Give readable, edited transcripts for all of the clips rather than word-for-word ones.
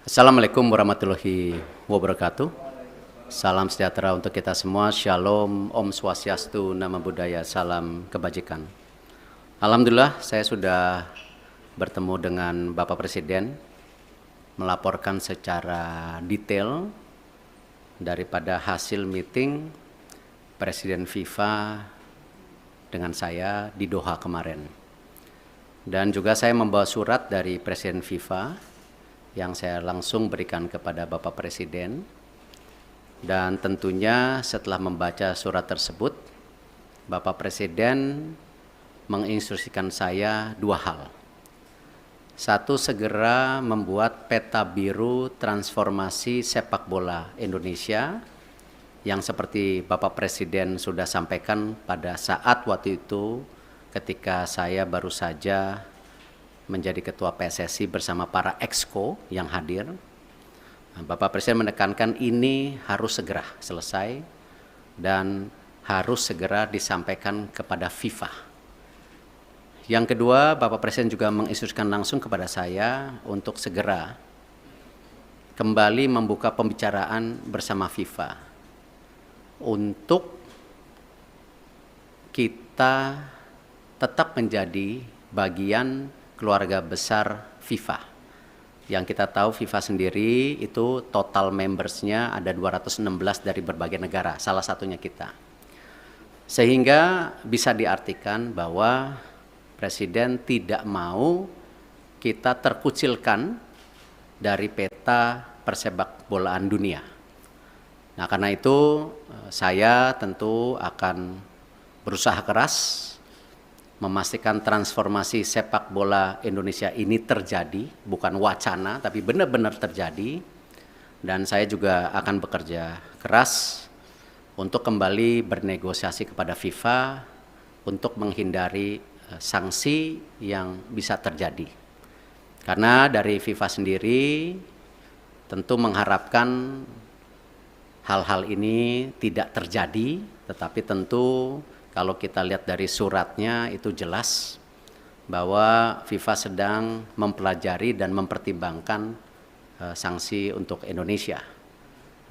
Assalamualaikum warahmatullahi wabarakatuh. Salam sejahtera untuk kita semua. Shalom, Om Swastiastu, Namo Buddhaya, salam kebajikan. Alhamdulillah saya sudah bertemu dengan Bapak Presiden, melaporkan secara detail daripada hasil meeting Presiden FIFA dengan saya di Doha kemarin. Dan juga saya membawa surat dari Presiden FIFA yang saya langsung berikan kepada Bapak Presiden. Dan tentunya setelah membaca surat tersebut, Bapak Presiden menginstruksikan saya dua hal. Satu, segera membuat peta biru transformasi sepak bola Indonesia yang seperti Bapak Presiden sudah sampaikan pada saat waktu itu ketika saya baru saja menjadi ketua PSSI bersama para exco yang hadir. Bapak Presiden menekankan ini harus segera selesai dan harus segera disampaikan kepada FIFA. Yang kedua, Bapak Presiden juga menginstruksikan langsung kepada saya untuk segera kembali membuka pembicaraan bersama FIFA untuk kita tetap menjadi bagian keluarga besar FIFA. Yang kita tahu FIFA sendiri itu total membersnya ada 216 dari berbagai negara, salah satunya kita. Sehingga bisa diartikan bahwa Presiden tidak mau kita terkucilkan dari peta persepak bolaan dunia. Nah, karena itu saya tentu akan berusaha keras memastikan transformasi sepak bola Indonesia ini terjadi, bukan wacana, tapi benar-benar terjadi. Dan saya juga akan bekerja keras untuk kembali bernegosiasi kepada FIFA untuk menghindari sanksi yang bisa terjadi. Karena dari FIFA sendiri tentu mengharapkan hal-hal ini tidak terjadi, tetapi tentu kalau kita lihat dari suratnya itu jelas bahwa FIFA sedang mempelajari dan mempertimbangkan sanksi untuk Indonesia.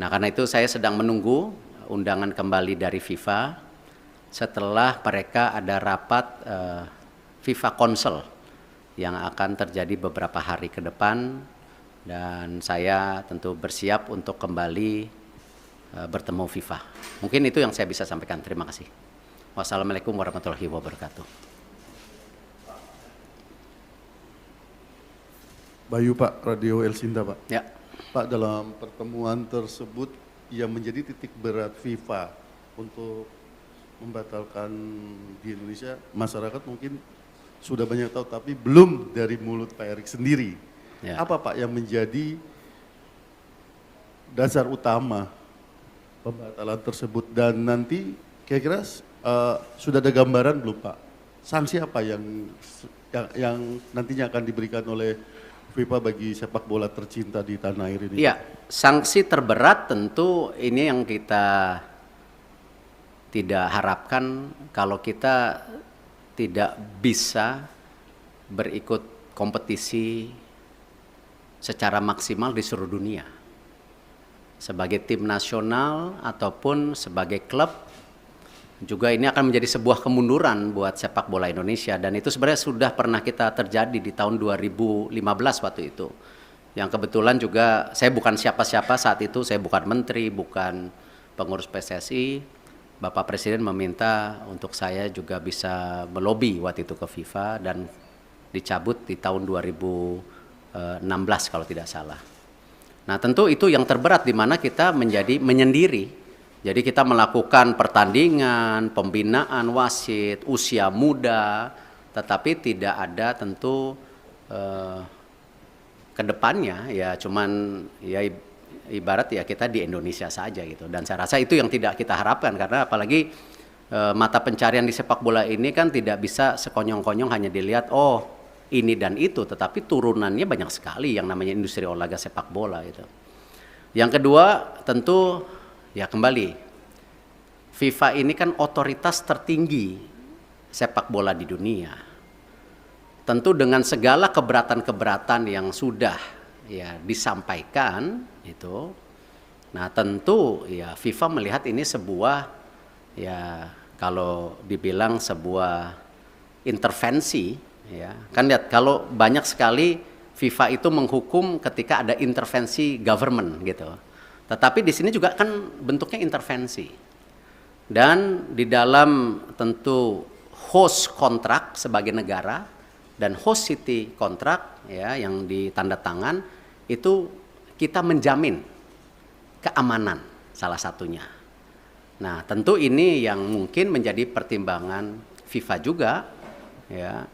Nah, karena itu saya sedang menunggu undangan kembali dari FIFA setelah mereka ada rapat FIFA Council yang akan terjadi beberapa hari ke depan, dan saya tentu bersiap untuk kembali bertemu FIFA. Mungkin itu yang saya bisa sampaikan. Terima kasih. Wassalamualaikum warahmatullahi wabarakatuh. Bayu Pak, Radio El Sinta Pak. Ya. Pak, dalam pertemuan tersebut yang menjadi titik berat FIFA untuk membatalkan di Indonesia, masyarakat mungkin sudah banyak tahu, tapi belum dari mulut Pak Erik sendiri. Ya. Apa Pak yang menjadi dasar utama pembatalan tersebut, dan nanti kira-kira sudah ada gambaran belum Pak? Sanksi apa yang nantinya akan diberikan oleh FIFA bagi sepak bola tercinta di tanah air ini? Iya, sanksi terberat tentu ini yang kita tidak harapkan kalau kita tidak bisa berikut kompetisi secara maksimal di seluruh dunia. Sebagai tim nasional ataupun sebagai klub, juga ini akan menjadi sebuah kemunduran buat sepak bola Indonesia, dan itu sebenarnya sudah pernah kita terjadi di tahun 2015 waktu itu. Yang kebetulan juga saya bukan siapa-siapa saat itu, saya bukan menteri, bukan pengurus PSSI. Bapak Presiden meminta untuk saya juga bisa melobi waktu itu ke FIFA dan dicabut di tahun 2016 kalau tidak salah. Nah, tentu itu yang terberat di mana kita menjadi menyendiri. Jadi kita melakukan pertandingan, pembinaan wasit, usia muda, tetapi tidak ada tentu ke depannya ya cuman ya ibarat ya kita di Indonesia saja gitu. Dan saya rasa itu yang tidak kita harapkan, karena apalagi mata pencarian di sepak bola ini kan tidak bisa sekonyong-konyong hanya dilihat oh ini dan itu, tetapi turunannya banyak sekali yang namanya industri olahraga sepak bola gitu. Yang kedua tentu ya kembali, FIFA ini kan otoritas tertinggi sepak bola di dunia. Tentu dengan segala keberatan-keberatan yang sudah ya disampaikan itu, nah tentu ya FIFA melihat ini sebuah, ya kalau dibilang sebuah intervensi, ya kan lihat kalau banyak sekali FIFA itu menghukum ketika ada intervensi government gitu. Tetapi di sini juga kan bentuknya intervensi. Dan di dalam tentu host kontrak sebagai negara dan host city kontrak ya yang ditanda tangan itu kita menjamin keamanan salah satunya. Nah, tentu ini yang mungkin menjadi pertimbangan FIFA juga ya.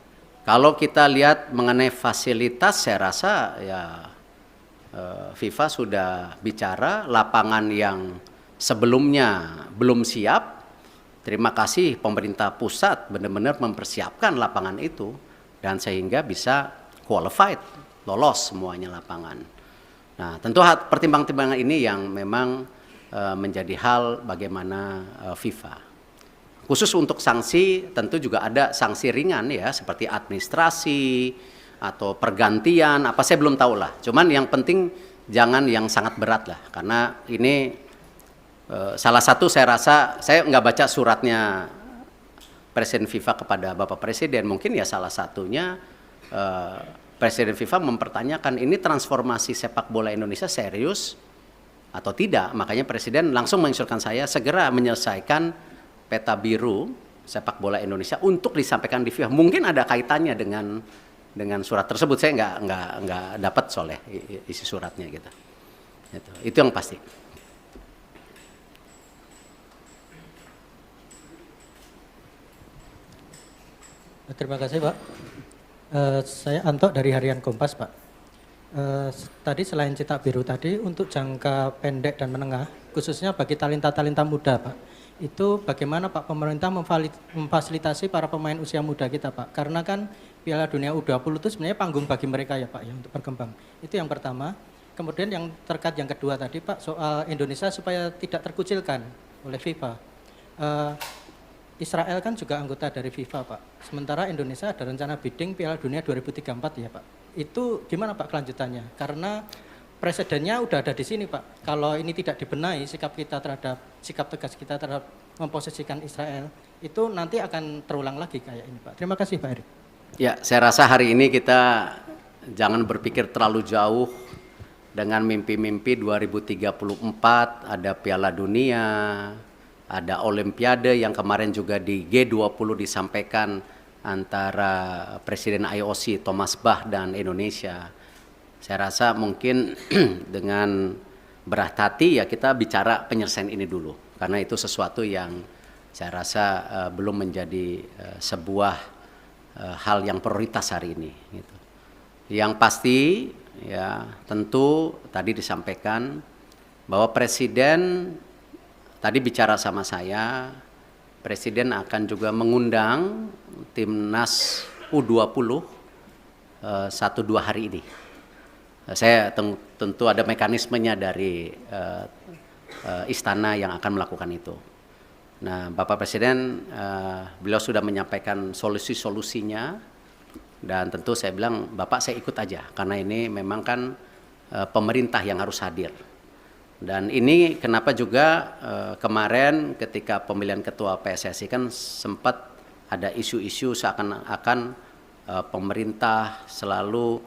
Kalau kita lihat mengenai fasilitas, saya rasa ya FIFA sudah bicara lapangan yang sebelumnya belum siap. Terima kasih pemerintah pusat benar-benar mempersiapkan lapangan itu dan sehingga bisa qualified, lolos semuanya lapangan. Nah, tentu pertimbangan-pertimbangan ini yang memang menjadi hal bagaimana FIFA. Khusus untuk sanksi tentu juga ada sanksi ringan ya seperti administrasi atau pergantian apa saya belum tahu lah. Cuman yang penting jangan yang sangat berat lah karena ini salah satu saya rasa saya nggak baca suratnya Presiden FIFA kepada Bapak Presiden, mungkin ya salah satunya Presiden FIFA mempertanyakan ini transformasi sepak bola Indonesia serius atau tidak. Makanya Presiden langsung menginstruksikan saya segera menyelesaikan peta biru sepak bola Indonesia untuk disampaikan di FIFA. Mungkin ada kaitannya dengan surat tersebut. Saya nggak dapat soalnya isi suratnya gitu. Itu yang pasti. Terima kasih Pak. Saya Anto dari Harian Kompas Pak. Tadi selain cetak biru tadi untuk jangka pendek dan menengah, khususnya bagi talenta-talenta muda Pak, itu bagaimana Pak pemerintah memfasilitasi para pemain usia muda kita Pak? Karena kan Piala Dunia U20 itu sebenarnya panggung bagi mereka ya Pak ya untuk berkembang. Itu yang pertama. Kemudian yang terkait yang kedua tadi Pak soal Indonesia supaya tidak terkucilkan oleh FIFA. Israel kan juga anggota dari FIFA Pak. Sementara Indonesia ada rencana bidding Piala Dunia 2034 ya Pak. Itu gimana Pak kelanjutannya? Karena presidennya udah ada di sini Pak. Kalau ini tidak dibenahi sikap tegas kita terhadap memposisikan Israel itu nanti akan terulang lagi kayak ini Pak. Terima kasih Pak Erick. Ya, saya rasa hari ini kita jangan berpikir terlalu jauh dengan mimpi-mimpi 2034 ada Piala Dunia, ada Olimpiade yang kemarin juga di G20 disampaikan antara Presiden IOC Thomas Bach dan Indonesia. Saya rasa mungkin dengan berat hati ya kita bicara penyelesaian ini dulu. Karena itu sesuatu yang saya rasa belum menjadi sebuah hal yang prioritas hari ini. Gitu. Yang pasti ya tentu tadi disampaikan bahwa Presiden tadi bicara sama saya, Presiden akan juga mengundang Timnas U20 1-2 hari ini. Saya tentu ada mekanismenya dari istana yang akan melakukan itu. Nah, Bapak Presiden beliau sudah menyampaikan solusi-solusinya dan tentu saya bilang Bapak saya ikut aja karena ini memang kan pemerintah yang harus hadir. Dan ini kenapa juga kemarin ketika pemilihan ketua PSSI kan sempat ada isu-isu seakan-akan pemerintah selalu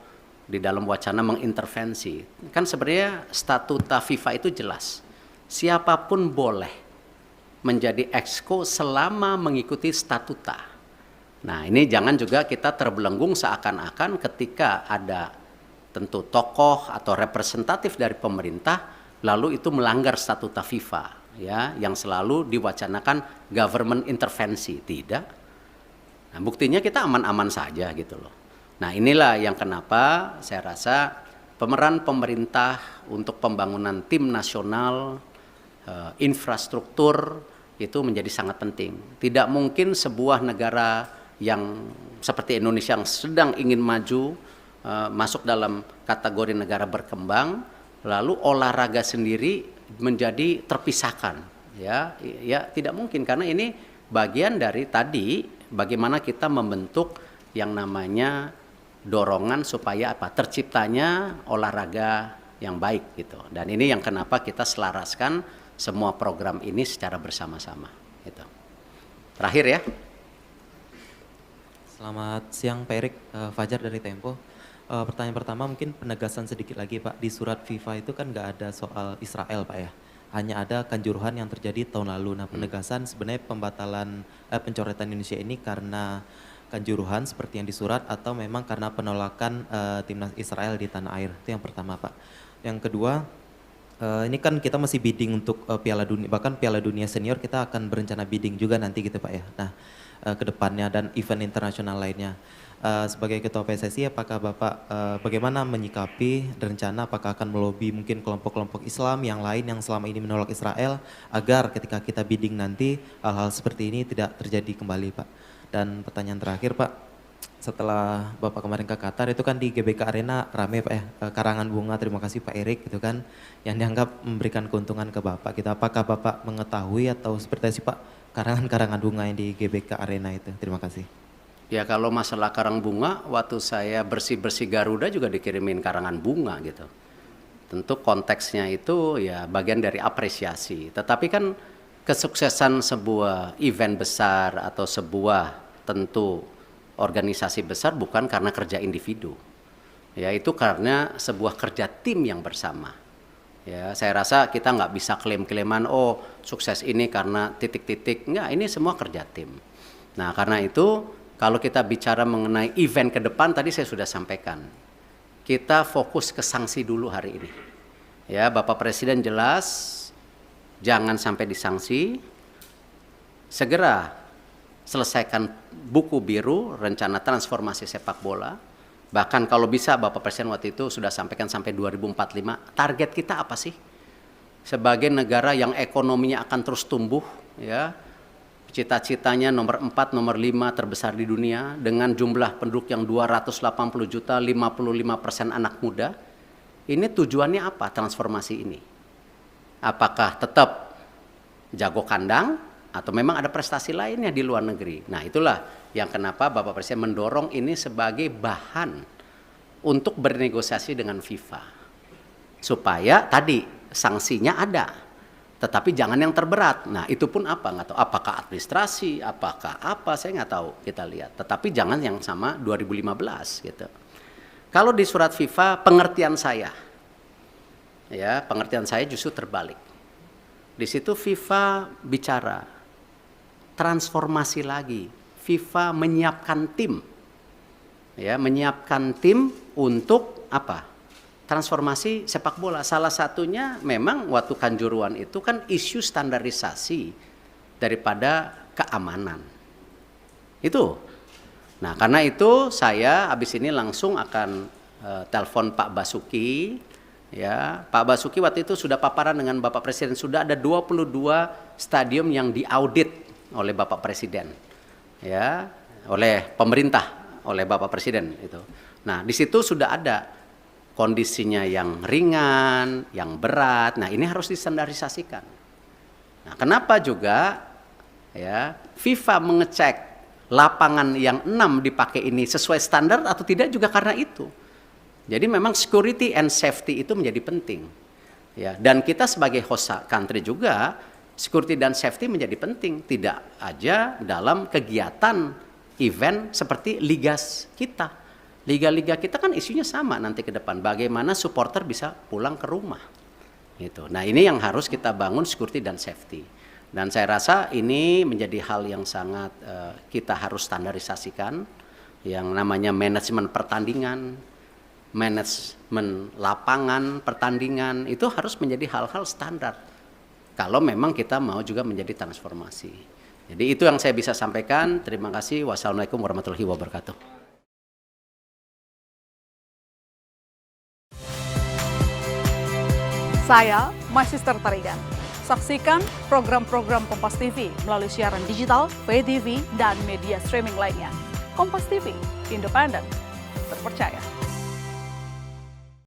di dalam wacana mengintervensi. Kan sebenarnya statuta FIFA itu jelas. Siapapun boleh menjadi exco selama mengikuti statuta. Nah, ini jangan juga kita terbelenggung seakan-akan ketika ada tentu tokoh atau representatif dari pemerintah lalu itu melanggar statuta FIFA ya yang selalu diwacanakan government intervensi. Tidak. Nah, buktinya kita aman-aman saja gitu loh. Nah, inilah yang kenapa saya rasa pemeran pemerintah untuk pembangunan tim nasional, infrastruktur itu menjadi sangat penting. Tidak mungkin sebuah negara yang seperti Indonesia yang sedang ingin maju, masuk dalam kategori negara berkembang, lalu olahraga sendiri menjadi terpisahkan. Ya tidak mungkin karena ini bagian dari tadi bagaimana kita membentuk yang namanya dorongan supaya apa? Terciptanya olahraga yang baik gitu. Dan ini yang kenapa kita selaraskan semua program ini secara bersama-sama gitu. Terakhir ya. Selamat siang Pak Erik, Fajar dari Tempo. Pertanyaan pertama mungkin penegasan sedikit lagi Pak. Di surat FIFA itu kan nggak ada soal Israel Pak ya. Hanya ada kanjuruhan yang terjadi tahun lalu. Nah penegasan sebenarnya pembatalan pencoretan Indonesia ini karena kanjuruhan seperti yang disurat atau memang karena penolakan timnas Israel di tanah air. Itu yang pertama Pak. Yang kedua, ini kan kita masih bidding untuk Piala Dunia, bahkan Piala Dunia Senior kita akan berencana bidding juga nanti gitu Pak ya. Nah ke depannya dan event internasional lainnya. Sebagai Ketua PSSI, apakah Bapak bagaimana menyikapi rencana apakah akan melobi mungkin kelompok-kelompok Islam yang lain yang selama ini menolak Israel agar ketika kita bidding nanti hal-hal seperti ini tidak terjadi kembali Pak. Dan pertanyaan terakhir Pak, setelah Bapak kemarin ke Qatar itu kan di GBK Arena rame Pak ya, karangan bunga terima kasih Pak Erik gitu kan yang dianggap memberikan keuntungan ke Bapak gitu. Apakah Bapak mengetahui atau seperti apa Pak karangan-karangan bunga yang di GBK Arena itu? Terima kasih. Ya kalau masalah karang bunga, waktu saya bersih-bersih Garuda juga dikirimin karangan bunga gitu. Tentu konteksnya itu ya bagian dari apresiasi. Tetapi kan kesuksesan sebuah event besar atau sebuah tentu organisasi besar bukan karena kerja individu. Ya itu karena sebuah kerja tim yang bersama. Ya saya rasa kita nggak bisa klaim-klaiman oh sukses ini karena titik-titik. Enggak, ini semua kerja tim. Nah karena itu kalau kita bicara mengenai event ke depan, tadi saya sudah sampaikan. Kita fokus ke sanksi dulu hari ini. Ya, Bapak Presiden jelas, jangan sampai disanksi. Segera selesaikan buku biru, rencana transformasi sepak bola. Bahkan kalau bisa Bapak Presiden waktu itu sudah sampaikan sampai 2045. Target kita apa sih? Sebagai negara yang ekonominya akan terus tumbuh, ya. Cita-citanya nomor 4, nomor 5 terbesar di dunia dengan jumlah penduduk yang 280 juta, 55% anak muda. Ini tujuannya apa transformasi ini? Apakah tetap jago kandang atau memang ada prestasi lainnya di luar negeri? Nah itulah yang kenapa Bapak Presiden mendorong ini sebagai bahan untuk bernegosiasi dengan FIFA. Supaya tadi sanksinya ada. Tetapi jangan yang terberat. Nah itu pun apa? Nggak tahu. Apakah administrasi? Apakah apa? Saya nggak tahu. Kita lihat. Tetapi jangan yang sama 2015 gitu. Kalau di surat FIFA pengertian saya, ya pengertian saya justru terbalik. Di situ FIFA bicara transformasi lagi. FIFA menyiapkan tim, ya menyiapkan tim untuk apa? Transformasi sepak bola. Salah satunya memang waktu Kanjuruhan itu kan isu standarisasi daripada keamanan. Itu. Nah karena itu saya habis ini langsung akan telepon Pak Basuki. Ya, Pak Basuki waktu itu sudah paparan dengan Bapak Presiden. Sudah ada 22 stadium yang diaudit oleh Bapak Presiden. Ya, oleh pemerintah, oleh Bapak Presiden itu. Nah di situ sudah ada kondisinya yang ringan, yang berat. Nah, ini harus distandarisasikan. Nah, kenapa juga ya FIFA mengecek lapangan yang 6 dipakai ini sesuai standar atau tidak juga karena itu. Jadi memang security and safety itu menjadi penting. Ya, dan kita sebagai host country juga security dan safety menjadi penting, tidak aja dalam kegiatan event seperti liga kita. Liga-liga kita kan isunya sama nanti ke depan. Bagaimana supporter bisa pulang ke rumah. Gitu. Nah ini yang harus kita bangun security dan safety. Dan saya rasa ini menjadi hal yang sangat kita harus standarisasikan. Yang namanya manajemen pertandingan, manajemen lapangan pertandingan. Itu harus menjadi hal-hal standar. Kalau memang kita mau juga menjadi transformasi. Jadi itu yang saya bisa sampaikan. Terima kasih. Wassalamualaikum warahmatullahi wabarakatuh. Saya Magister Tarigan. Saksikan program-program Kompas TV melalui siaran digital, pay TV, dan media streaming lainnya. Kompas TV, independen, terpercaya.